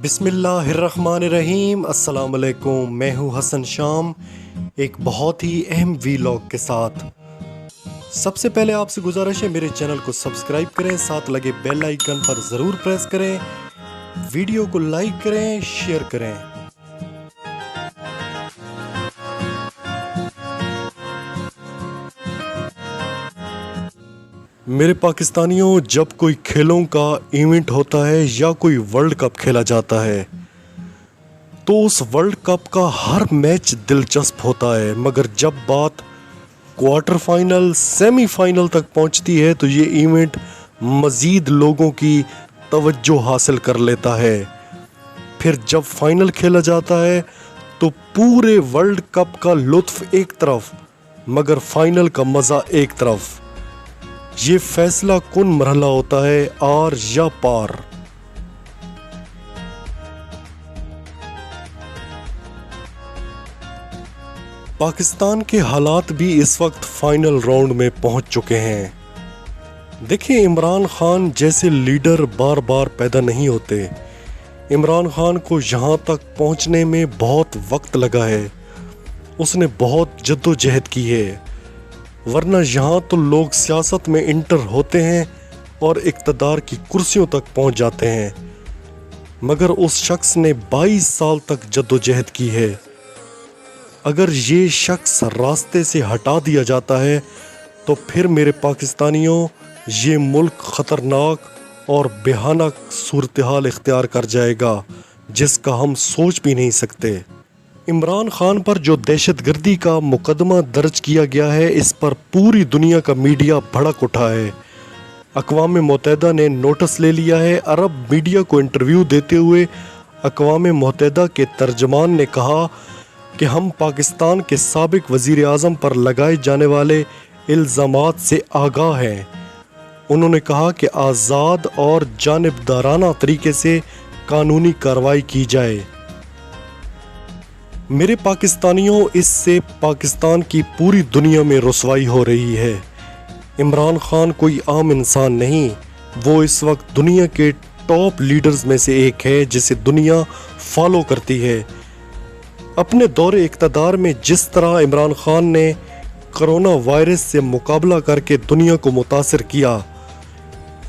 بسم اللہ الرحمن الرحیم۔ السلام علیکم، میں ہوں حسن شام ایک بہت ہی اہم ویلاگ کے ساتھ۔ سب سے پہلے آپ سے گزارش ہے میرے چینل کو سبسکرائب کریں، ساتھ لگے بیل آئیکن پر ضرور پریس کریں، ویڈیو کو لائک کریں، شیئر کریں۔ میرے پاکستانیوں، جب کوئی کھیلوں کا ایونٹ ہوتا ہے یا کوئی ورلڈ کپ کھیلا جاتا ہے تو اس ورلڈ کپ کا ہر میچ دلچسپ ہوتا ہے، مگر جب بات کوارٹر فائنل، سیمی فائنل تک پہنچتی ہے تو یہ ایونٹ مزید لوگوں کی توجہ حاصل کر لیتا ہے۔ پھر جب فائنل کھیلا جاتا ہے تو پورے ورلڈ کپ کا لطف ایک طرف مگر فائنل کا مزہ ایک طرف۔ یہ فیصلہ کن مرحلہ ہوتا ہے، آر یا پار۔ پاکستان کے حالات بھی اس وقت فائنل راؤنڈ میں پہنچ چکے ہیں۔ دیکھیں، عمران خان جیسے لیڈر بار بار پیدا نہیں ہوتے۔ عمران خان کو یہاں تک پہنچنے میں بہت وقت لگا ہے، اس نے بہت جدوجہد کی ہے، ورنہ یہاں تو لوگ سیاست میں انٹر ہوتے ہیں اور اقتدار کی کرسیوں تک پہنچ جاتے ہیں، مگر اس شخص نے 22 سال تک جدوجہد کی ہے۔ اگر یہ شخص راستے سے ہٹا دیا جاتا ہے تو پھر میرے پاکستانیوں، یہ ملک خطرناک اور بھیانک صورتحال اختیار کر جائے گا جس کا ہم سوچ بھی نہیں سکتے۔ عمران خان پر جو دہشت گردی کا مقدمہ درج کیا گیا ہے، اس پر پوری دنیا کا میڈیا بھڑک اٹھا ہے۔ اقوام متحدہ نے نوٹس لے لیا ہے۔ عرب میڈیا کو انٹرویو دیتے ہوئے اقوام متحدہ کے ترجمان نے کہا کہ ہم پاکستان کے سابق وزیر اعظم پر لگائے جانے والے الزامات سے آگاہ ہیں۔ انہوں نے کہا کہ آزاد اور جانبدارانہ طریقے سے قانونی کارروائی کی جائے۔ میرے پاکستانیوں، اس سے پاکستان کی پوری دنیا میں رسوائی ہو رہی ہے۔ عمران خان کوئی عام انسان نہیں، وہ اس وقت دنیا کے ٹاپ لیڈرز میں سے ایک ہے جسے دنیا فالو کرتی ہے۔ اپنے دور اقتدار میں جس طرح عمران خان نے کرونا وائرس سے مقابلہ کر کے دنیا کو متاثر کیا،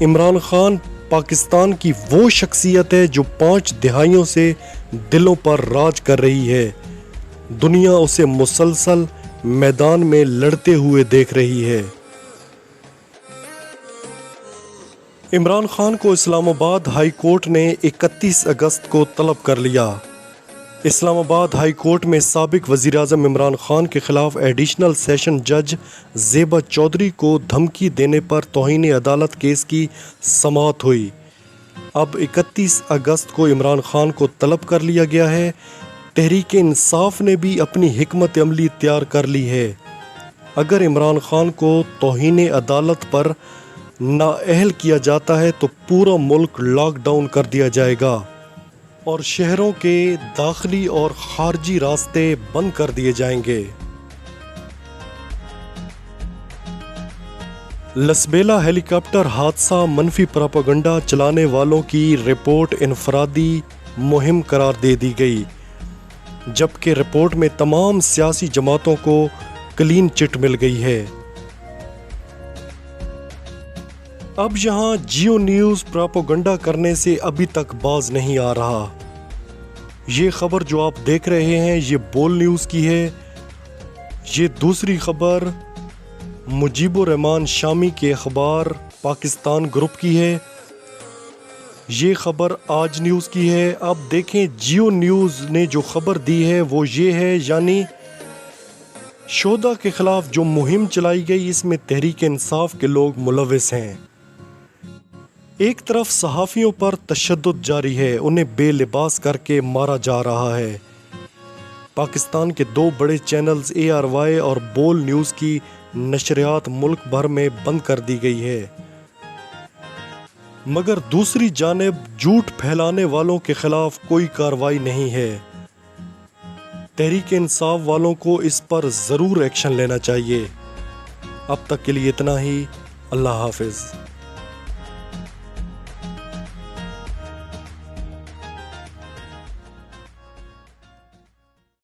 عمران خان پاکستان کی وہ شخصیت ہے جو 5 دہائیوں سے دلوں پر راج کر رہی ہے۔ دنیا اسے مسلسل میدان میں لڑتے ہوئے دیکھ رہی ہے۔ عمران خان کو اسلام آباد ہائی کورٹ نے 31 اگست کو طلب کر لیا۔ اسلام آباد ہائی کورٹ میں سابق وزیر اعظم عمران خان کے خلاف ایڈیشنل سیشن جج زیبا چودھری کو دھمکی دینے پر توہین عدالت کیس کی سماعت ہوئی۔ اب 31 اگست کو عمران خان کو طلب کر لیا گیا ہے۔ تحریک انصاف نے بھی اپنی حکمت عملی تیار کر لی ہے۔ اگر عمران خان کو توہین عدالت پر نااہل کیا جاتا ہے تو پورا ملک لاک ڈاؤن کر دیا جائے گا اور شہروں کے داخلی اور خارجی راستے بند کر دیے جائیں گے۔ لسبیلا ہیلی کاپٹر حادثہ منفی پراپاگنڈا چلانے والوں کی رپورٹ انفرادی مہم قرار دے دی گئی، جبکہ رپورٹ میں تمام سیاسی جماعتوں کو کلین چٹ مل گئی ہے۔ اب یہاں جیو نیوز پراپاگنڈا کرنے سے ابھی تک باز نہیں آ رہا۔ یہ خبر جو آپ دیکھ رہے ہیں یہ بول نیوز کی ہے۔ یہ دوسری خبر مجیب الرحمان شامی کے اخبار پاکستان گروپ کی ہے۔ یہ خبر آج نیوز کی ہے۔ اب دیکھیں جیو نیوز نے جو خبر دی ہے وہ یہ ہے، یعنی شہدا کے خلاف جو مہم چلائی گئی اس میں تحریک انصاف کے لوگ ملوث ہیں۔ ایک طرف صحافیوں پر تشدد جاری ہے، انہیں بے لباس کر کے مارا جا رہا ہے۔ پاکستان کے 2 بڑے چینلز ARY اور بول نیوز کی نشریات ملک بھر میں بند کر دی گئی ہے، مگر دوسری جانب جھوٹ پھیلانے والوں کے خلاف کوئی کارروائی نہیں ہے۔ تحریک انصاف والوں کو اس پر ضرور ایکشن لینا چاہیے۔ اب تک کے لیے اتنا ہی۔ اللہ حافظ۔